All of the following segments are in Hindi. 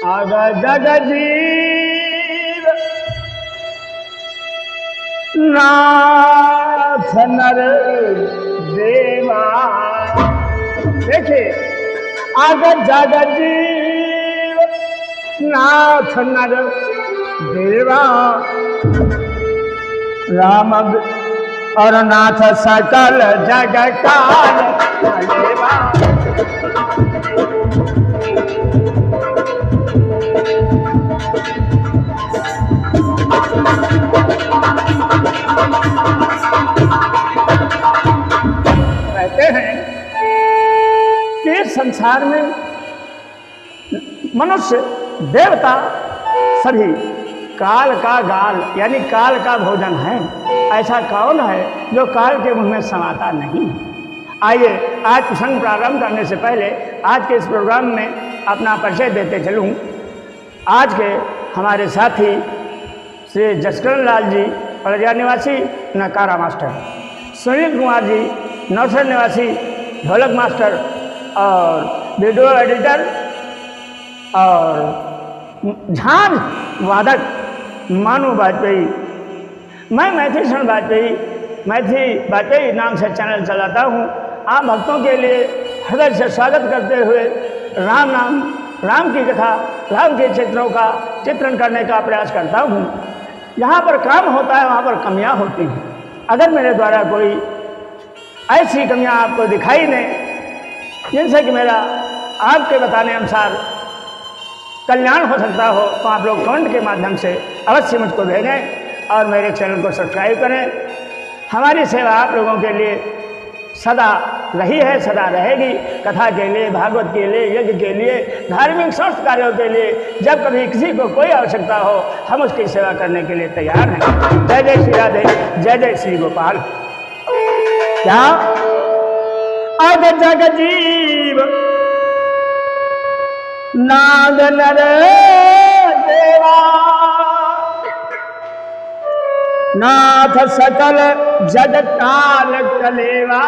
आग जगजीव नाथ नर देवा। देखिए, आग जगजीव नाथ नर देवा, राम और नाथ सकल जग काल देवा। कहते हैं कि संसार में मनुष्य देवता सभी काल का गाल यानी काल का भोजन है। ऐसा कौन है जो काल के मुंह में समाता नहीं? आइए आज प्रसंग प्रारंभ करने से पहले आज के इस प्रोग्राम में अपना परिचय देते चलूं। आज के हमारे साथी श्री जसकरण लाल जी पलरिया निवासी नकारा मास्टर, सुनील कुमार जी नौसर निवासी ढोलक मास्टर और वीडियो एडिटर और झांझ वादक मानू वाजपेयी। मैं मैथिली शरण वाजपेयी नाम से चैनल चलाता हूँ। आप भक्तों के लिए हृदय से स्वागत करते हुए राम की कथा, राम के चित्रों का चित्रण करने का प्रयास करता हूँ। जहाँ पर काम होता है वहाँ पर कमियाँ होती हैं। अगर मेरे द्वारा कोई ऐसी कमियाँ आपको दिखाई दें जिनसे कि मेरा आपके बताने अनुसार कल्याण हो सकता हो, तो आप लोग कमेंट के माध्यम से अवश्य मुझको भेजें और मेरे चैनल को सब्सक्राइब करें। हमारी सेवा आप लोगों के लिए सदा रही है, सदा रहेगी। कथा के लिए, भागवत के लिए, यज्ञ के लिए, धार्मिक स्वस्थ कार्यों के लिए जब कभी किसी को कोई आवश्यकता हो हम उसकी सेवा करने के लिए तैयार हैं। जय जय श्री राधे, जय जय श्री गोपाल। क्या अग जग जीव नाग नर देवा, नाथ सकल जग काल कलेवा।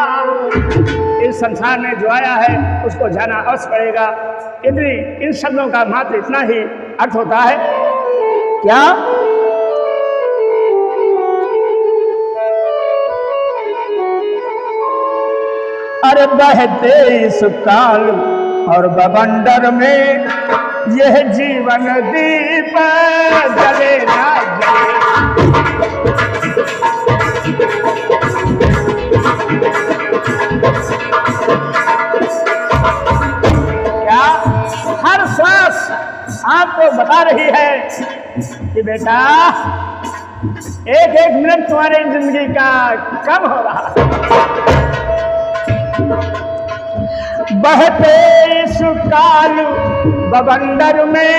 इस संसार में जो आया है उसको जाना अवश्य पड़ेगा। इन शब्दों का मात्र इतना ही अर्थ होता है। क्या अरे बहते इस काल और बवंडर में यह जीवन दीप जले ना जले। क्या हर सांस आपको बता रही है कि बेटा एक एक मिनट तुम्हारी जिंदगी का कम हो रहा है। बहते सुकाल बवंडर में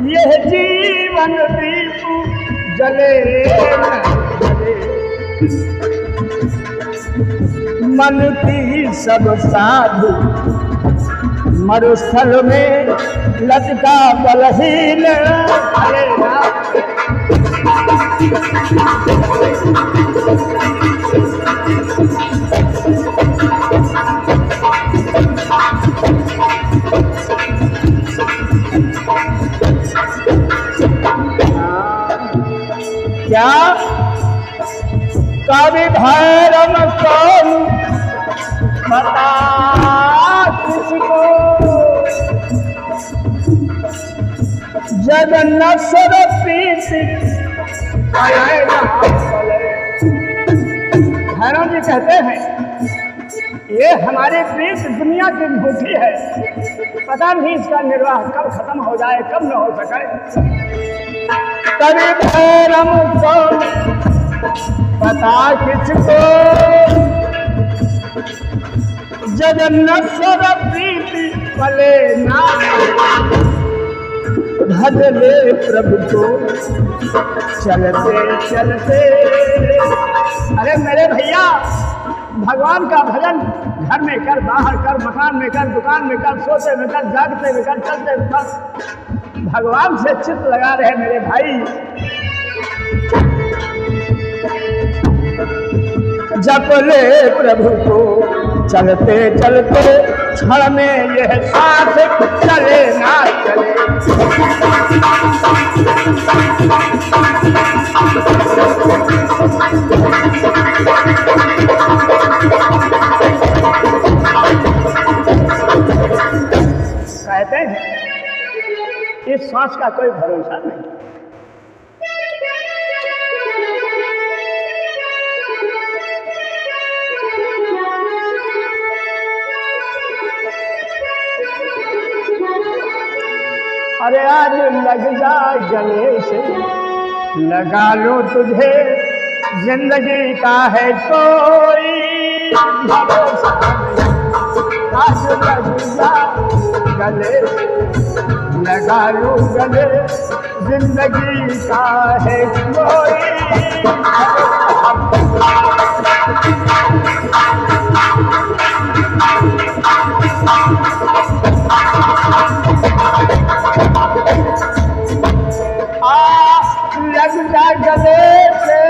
यह जीवन दीप जले न जले। मन की सब साधु मरुस्थल में लटका बलहीन अरे क्या कवि भैरव कौन बता किसको, जग नसर प्रीति भैरव जी कहते हैं ये हमारी प्रीत दुनिया की झूठी है, पता नहीं इसका निर्वाह कब खत्म हो जाए, कब न हो सके। कवि भैरव को पता किसको, जग नसर प्रीति पले ना। भज ले प्रभु को चलते चलते। अरे मेरे भैया, भगवान का भजन घर में कर, बाहर कर, मकान में कर, दुकान में कर, सोते में कर, जागते में कर, चलते में कर। भगवान से चित्त लगा रहे मेरे भाई। जप ले प्रभु को चलते चलते क्षण में यह सांस चले ना चले। कहते हैं इस सांस का कोई भरोसा नहीं। अरे आज लग जा गले से लगा लो तुझे, जिंदगी का है कोई भरोसा नहीं। आज लग जा गले से लगा लो गले, जिंदगी का है कोई लग जा गले से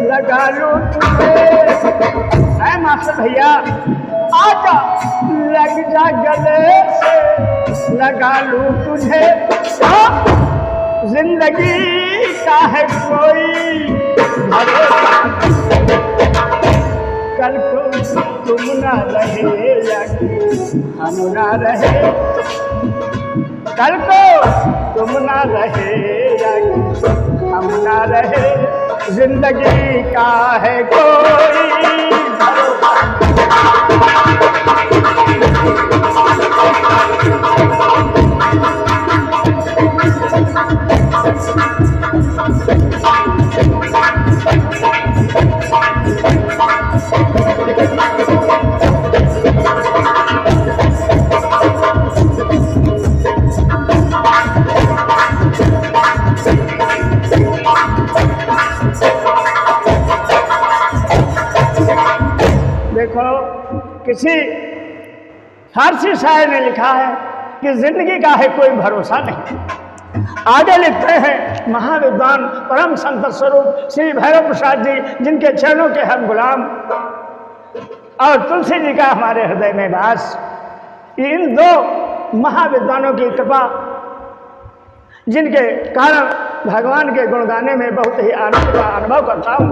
लगा लो तुझे। है मास्टर भैया आजा लग जा गले से लगा लो तुझे, जिंदगी का है कोई भरोसा। कल को तुम ना रहे या हम ना रहे, कल को तुम ना रहे या हम ना रहे, जिंदगी का है कोई भरोसा। देखो किसी फारसी शायर ने लिखा है कि जिंदगी का है कोई भरोसा नहीं। आगे लिखते हैं महाविद्वान परम संत स्वरूप श्री भैरव प्रसाद जी, जिनके चरणों के हम गुलाम, और तुलसी जी का हमारे हृदय में वास। इन दो महाविद्वानों की कृपा, जिनके कारण भगवान के गुण गाने में बहुत ही आनंद का अनुभव करता हूँ।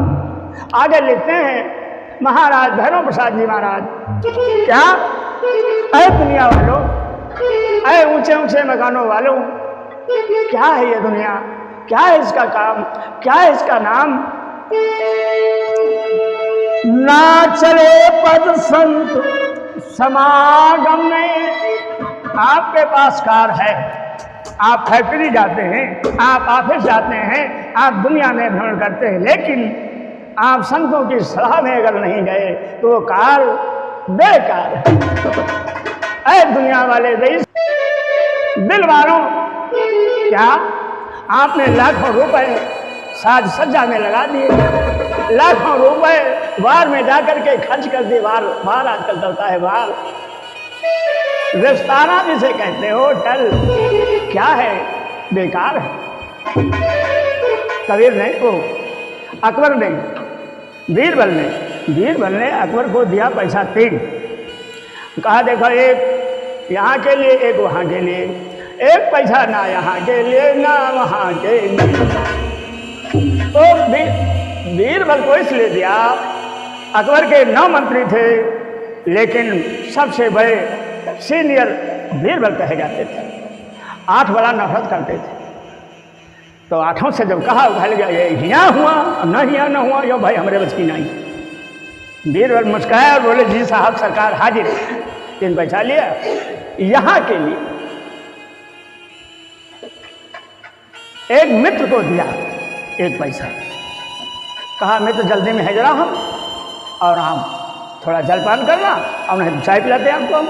आगे लिखते हैं महाराज भैरव प्रसाद जी महाराज, क्या ऐ दुनिया वालों, ऐ ऊंचे ऊंचे मकानों वालों, क्या है ये दुनिया, क्या है इसका काम, क्या है इसका नाम। ना चले पद संत समागम में। आपके पास कार है, आप फैक्ट्री जाते हैं, आप ऑफिस जाते हैं, आप दुनिया में भ्रमण करते हैं, लेकिन आप संतों की सलाह में अगर नहीं गए तो वो कार बेकार है। ऐ दुनिया वाले रईस दिल वालों, क्या आपने लाखों रुपए साज सज्जा में लगा दिए, लाखों रुपए बार में जाकर के खर्च कर दिए। बार आजकल चलता है बार, रेस्ताना जिसे कहते हो, होटल, क्या है, बेकार है। कबीर ने को अकबर ने बीरबल ने अकबर को दिया पैसा 3। कहा देखो एक यहाँ के लिए, एक वहाँ के लिए, एक पैसा ना यहाँ के लिए ना वहाँ के लिए। तो बीरबल को इसलिए दिया, अकबर के 9 मंत्री थे, लेकिन सबसे बड़े सीनियर बीरबल कहे जाते थे। 8 बड़ा नफरत करते थे। तो 8 से जब कहा उठल गया, ये हियाँ हुआ न हियाँ न हुआ, यो भाई हमारे बच की नहीं। बीरबल मुस्कुराया और बोले जी साहब सरकार हाजिर है। 3 पैसा लिया यहाँ के लिए। एक मित्र को दिया 1 पैसा, कहा मित्र जल्दी में है जरा हम, और हम थोड़ा जलपान करना और नहीं चाय पिलाते हैं आपको हम,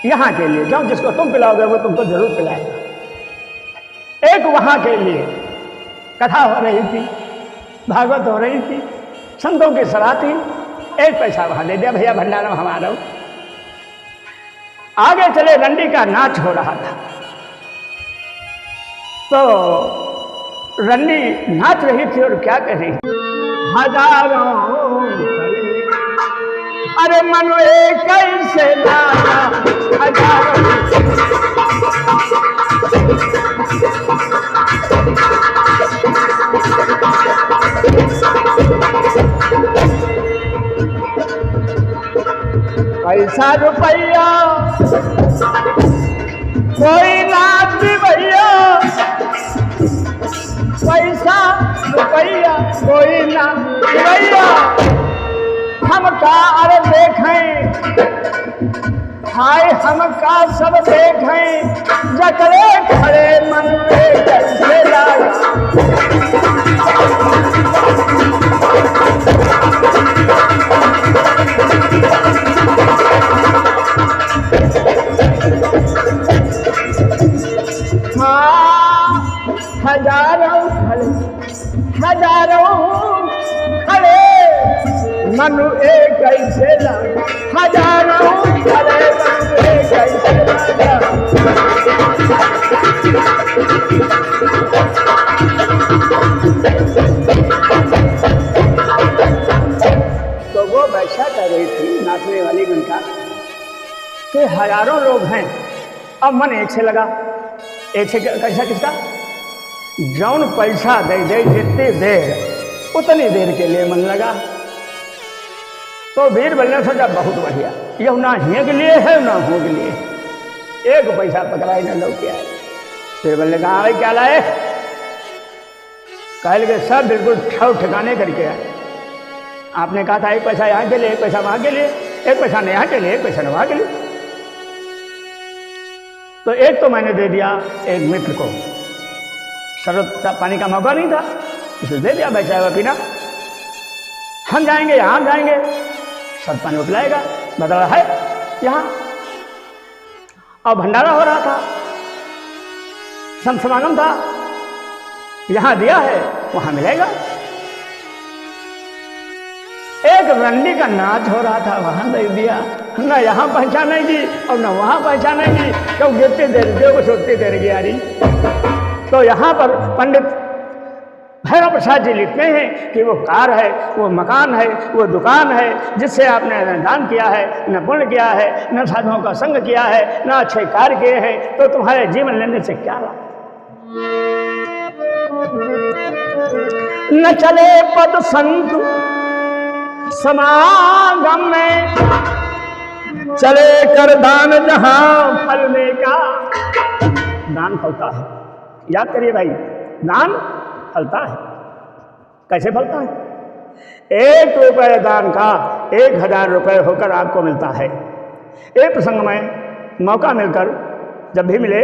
यहाँ के लिए जाओ, जिसको तुम पिलाओगे वो तुमको जरूर पिलाएगा। एक वहाँ के लिए कथा हो रही थी, भागवत हो रही थी, संतों की सलाह थी, 1 पैसा वहाँ दे दिया, भैया भंडारा हमारा। आगे चले, रंडी का नाच हो रहा था, तो रंडी नाच रही थी और क्या कह रही, हजारों अरे मन कैसे लाया हजारों पैसा रुपया कोई ना भैया, पैसा रुपया कोई ना भैया, हम का अरे देखें हाय हम का सब देखें, जकड़े खड़े मन में कैसे लाया हजारों खड़े मनु एक कैसे लाया, हजारों खड़े मनु एक कैसे लाया। तो वो वैसा कर रही थी नाचने वाली गुनका कि हजारों लोग हैं, अब मन एक से लगा। एक से कैसा किसका? जौन पैसा दे दे जितनी देर उतनी देर के लिए मन लगा। तो बीरबल ने सोचा बहुत बढ़िया, यह ना हिए के लिए है ना हो के लिए, एक पैसा पकड़ाई न लो क्या है। बीरबल ने कहा भाई क्या लाए? कह लगे सब बिल्कुल ठिकाने करके आए। आपने कहा था एक पैसा यहाँ के लिए, एक पैसा वहाँ के लिए, एक पैसा न यहाँ के लिए, एक पैसा न वहाँ के लिए। तो एक तो मैंने दे दिया एक मित्र को, शरबत पानी का मौका नहीं था, इसलिए दे दिया, बैठा हुआ पीना। हम जाएंगे यहाँ जाएंगे, शरबत पानी को पिलाएगा, बदला है यहाँ। और भंडारा हो रहा था, संत समागम था, यहाँ दिया है वहाँ मिलेगा। एक रंडी का नाच हो रहा था, वहाँ दे दिया, न यहाँ पहचानेगी और न वहाँ पहचानेगी, क्यों गिरती दे रही को छोड़ती दे रही यारी। तो यहाँ पर पंडित भैरव प्रसाद जी लिखते हैं कि वो कार है, वो मकान है, वो दुकान है जिससे आपने न दान किया है, न पुण्य किया है, न साधुओं का संग किया है, न अच्छे कार्य किए हैं, तो तुम्हारे जीवन लेने से क्या लाभ? न चले पद संत समागम में, चले कर दान जहां फलने का। दान फलता है, याद करिए भाई, दान फलता है। कैसे फलता है? 1 रुपये दान का 1000 रुपये होकर आपको मिलता है। एक प्रसंग में मौका मिलकर जब भी मिले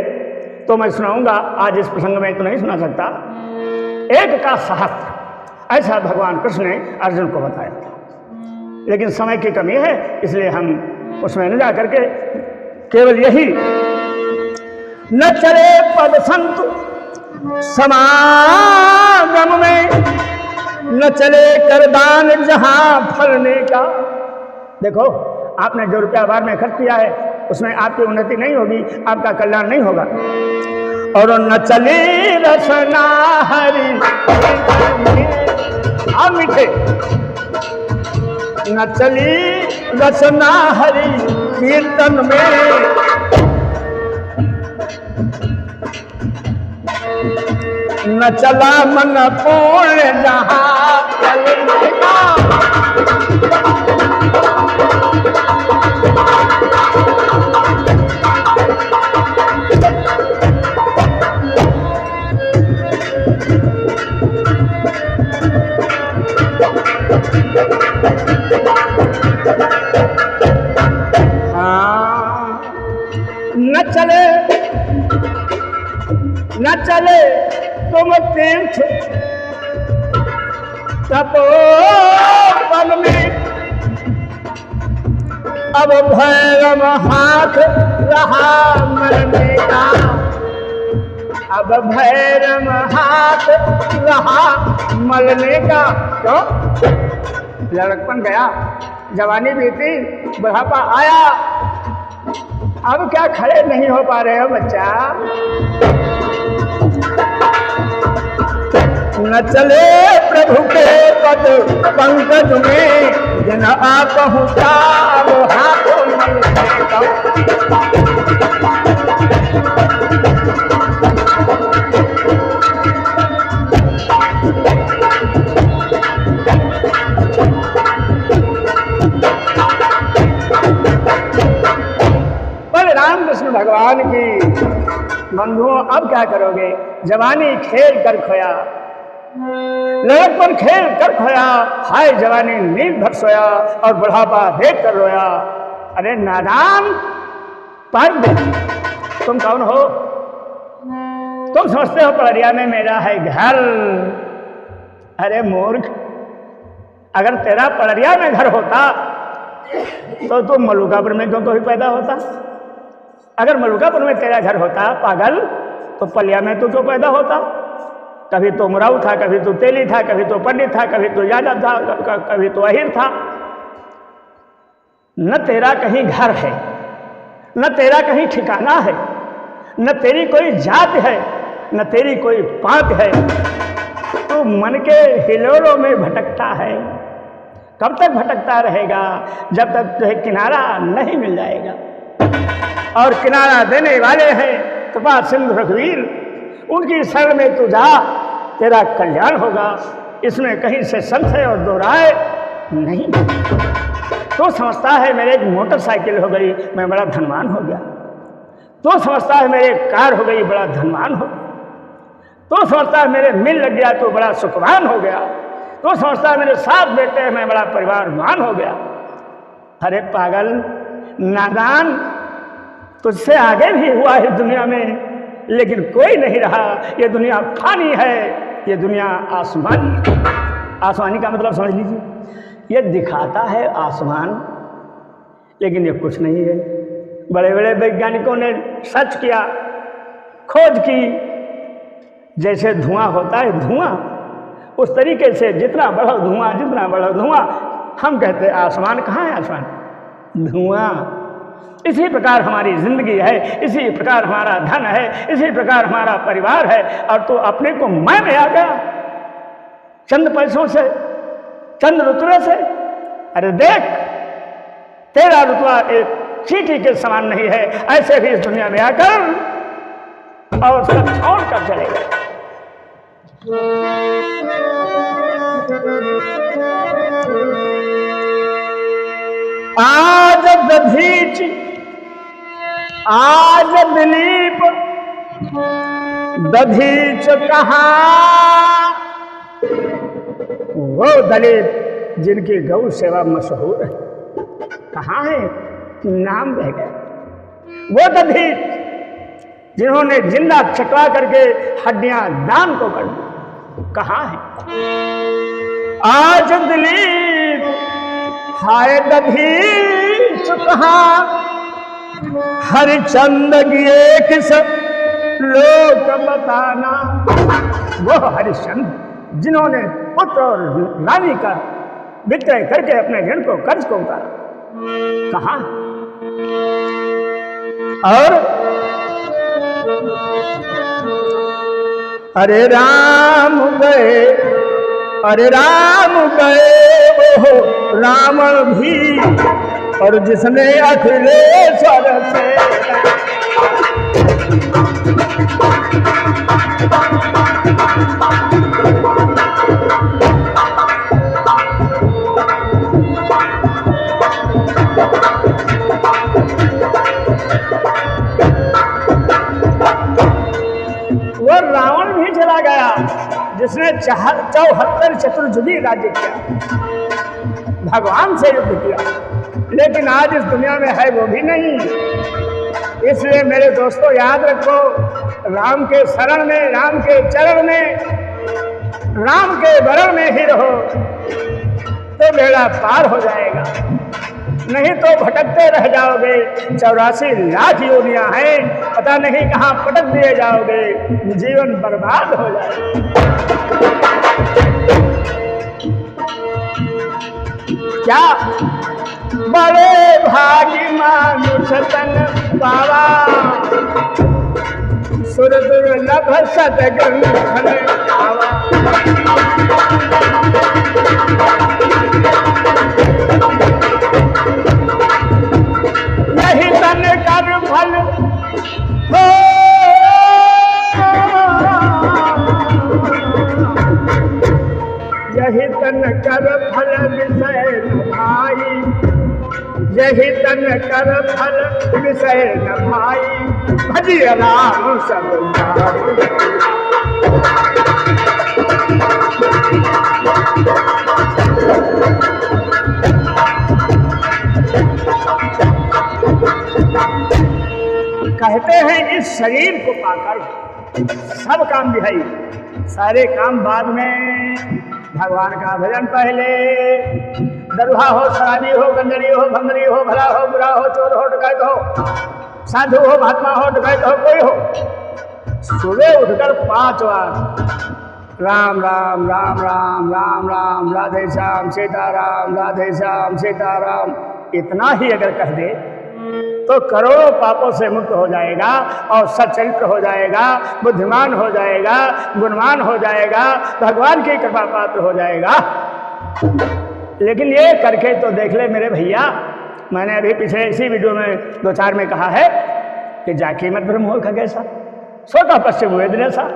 तो मैं सुनाऊंगा, आज इस प्रसंग में तो नहीं सुना सकता। एक का सहस्त्र, ऐसा भगवान कृष्ण ने अर्जुन को बताया था, लेकिन समय की कमी है इसलिए हम उसमें न जा करके केवल यही, न चले पद संत समागम में, न चले कर दान जहां फलने का। देखो आपने जो रुपया बार में खर्च किया है उसमें आपकी उन्नति नहीं होगी, आपका कल्याण नहीं होगा। और न चली रसना हरि आप मीठे, न चली रसना हरि कीर्तन में, न चला मन पूर्ण जहां फलने का। न चले तुम तीर्थ तपोवन में, अब भैरव हाथ रहा मरने का। अब भैरव हाथ रहा मरने का। क्यों? लड़कपन गया, जवानी बीती, बुढ़ापा आया, अब क्या खड़े नहीं हो पा रहे हो बच्चा? न चले प्रभु के पद पंकज में, दिन आप हुताब हाथों मल देता। बलराम कृष्ण भगवान की बंधुओं अब क्या करोगे? जवानी खेल कर खोया, लड़कपन खेल कर खोया, हाय जवानी नींद भर सोया और बुढ़ापा देख कर रोया। अरे नादान पर्द, तुम कौन हो? तुम समझते हो पड़रिया में मेरा है घर? अरे मूर्ख, अगर तेरा पड़रिया में घर होता तो तुम मलुकापुर में क्यों कोई पैदा होता? अगर मलुकापुर में तेरा घर होता पागल, तो पलिया में तू क्यों पैदा होता? कभी तो मुराऊ था, कभी तो तेली था, कभी तो पंडित था, कभी तो यादव था, कभी तो अहिर था। न तेरा कहीं घर है, न तेरा कहीं ठिकाना है, न तेरी कोई जात है, न तेरी कोई पात है। तू मन के हिलोरों में भटकता है। कब तक भटकता रहेगा? जब तक तुझे किनारा नहीं मिल जाएगा। और किनारा देने वाले हैं कृपा सिंधु रघुवीर, उनकी शरण में तू जा, तेरा कल्याण होगा। इसमें कहीं से संशय और दो राय नहीं। तो समझता है मेरे एक मोटरसाइकिल हो गई, मैं बड़ा धनवान हो गया। तो समझता है मेरे कार हो गई, बड़ा धनवान हो गया। तो समझता है मेरे मिल लग गया तो बड़ा सुखवान हो गया। तो समझता है मेरे 7 बेटे हैं, मैं बड़ा परिवारवान हो गया। अरे पागल नादान, तुझसे आगे भी हुआ है दुनिया में, लेकिन कोई नहीं रहा। ये दुनिया फानी है, ये दुनिया आसमानी। आसमानी का मतलब समझ लीजिए, ये दिखाता है आसमान, लेकिन ये कुछ नहीं है। बड़े बड़े वैज्ञानिकों ने सर्च किया, खोज की, जैसे धुआं होता है धुआं, उस तरीके से जितना बड़ा धुआं, जितना बड़ा धुआं, हम कहते हैं आसमान। कहाँ है आसमान? धुआं। इसी प्रकार हमारी जिंदगी है, इसी प्रकार हमारा धन है, इसी प्रकार हमारा परिवार है। और तो अपने को मैं में आ गया चंद पैसों से, चंद रुतबे से। अरे देख, तेरा रुतबा एक चींटी के समान नहीं है। ऐसे भी इस दुनिया में आकर और सब छोड़ कर चले गए। आज दधीच, आज दिलीप, दधीच कहाँ? वो दलित जिनकी गौ सेवा मशहूर है, कहाँ है? नाम रह गया। वो दधीच जिन्होंने जिंदा चटवा करके हड्डियां दान को कर दी, कहाँ है? आज दिलीप, हाय दधीच कहाँ? हरिचंद किए किस लोक बताना। वो हरिश्चंद्र जिन्होंने पुत्र और रानी का विक्रय करके अपने ऋण को कर्ज को उतारा, कहाँ? और अरे राम गए, अरे राम गए वो रावण भी, और जिसने अखिलेश्वर से वो रावण भी चला गया जिसने 74 चतुर्युगी राज्य किया, भगवान से युद्ध किया। लेकिन आज इस दुनिया में है वो भी नहीं। इसलिए मेरे दोस्तों याद रखो, राम के शरण में, राम के चरण में, राम के वरण में ही रहो तो बेड़ा पार हो जाएगा। नहीं तो भटकते रह जाओगे। 84 लाख योनियां हैं, पता नहीं कहाँ पटक दिए जाओगे, जीवन बर्बाद हो जाएगा। क्या बड़े भागी मानुष तन पावा, सुर दुर्लभ सतगंधन पावा। कर फल विषय न भाई, यही तन कर फल विषय न भाई, भजिय राम सब कहते हैं इस शरीर को पाकर सब काम दिखाई, सारे काम बाद में, भगवान का भजन पहले। दरुहा हो, शराबी हो, गंदड़ी हो, भंगड़ी हो, भला हो, बुरा हो, चोर हो, डकैत हो, साधु हो, महात्मा हो, डकैत हो, कोई हो, सुबह उठकर 5 बार राम राम राम राम राम राम, राधे श्याम सीताराम, राधे श्याम सीताराम, इतना ही अगर कह दे तो करोड़ों पापों से मुक्त हो जाएगा और सच्चरित्र हो जाएगा, बुद्धिमान हो जाएगा, गुणवान हो जाएगा, भगवान की कृपा पात्र हो जाएगा। लेकिन ये करके तो देख ले मेरे भैया, मैंने अभी पिछले इसी वीडियो में 2-4 में कहा है कि जाकी मत ब्रह्म हो खगेसा, सोता पश्चिम वेद जैसा,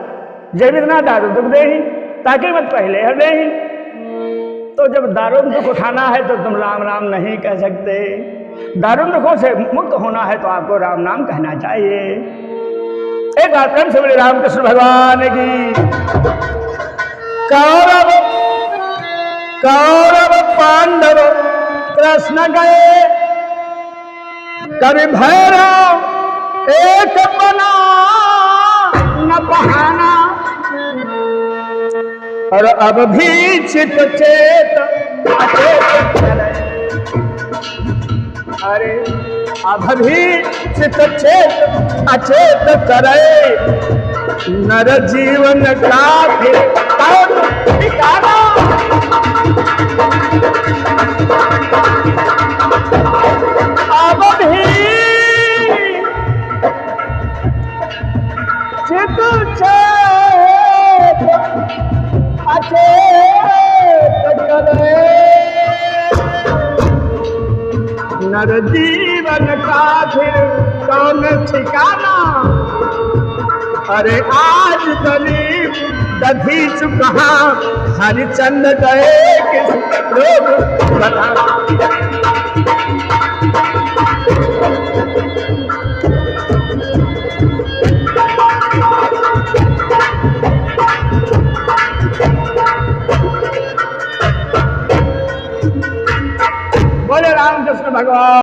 जय विदना दारू दुख दे ही, ताकि मत पहले हृदय ही। तो जब दारुण दुख उठाना है तो तुम राम राम नहीं कह सकते, दारुण दुखों से मुक्त होना है तो आपको राम नाम कहना चाहिए। एक बार प्रेम से बोले रामकृष्ण भगवान की। कौरव कौरव पांडव कृष्ण गए, कवि भैरव एक बना न बहाना, और अब भी चित चेत अचेत चले, अरे अब भी चित चेत अचेत करे, नर जीवन का फिर कौन ठिकाना। अब भी चित चेत अचेत करे, नर जीवन का फिर कौन ठिकाना। अरे आज दलीप दधीच कहाँ, हरिचंद गए किस लोग बता।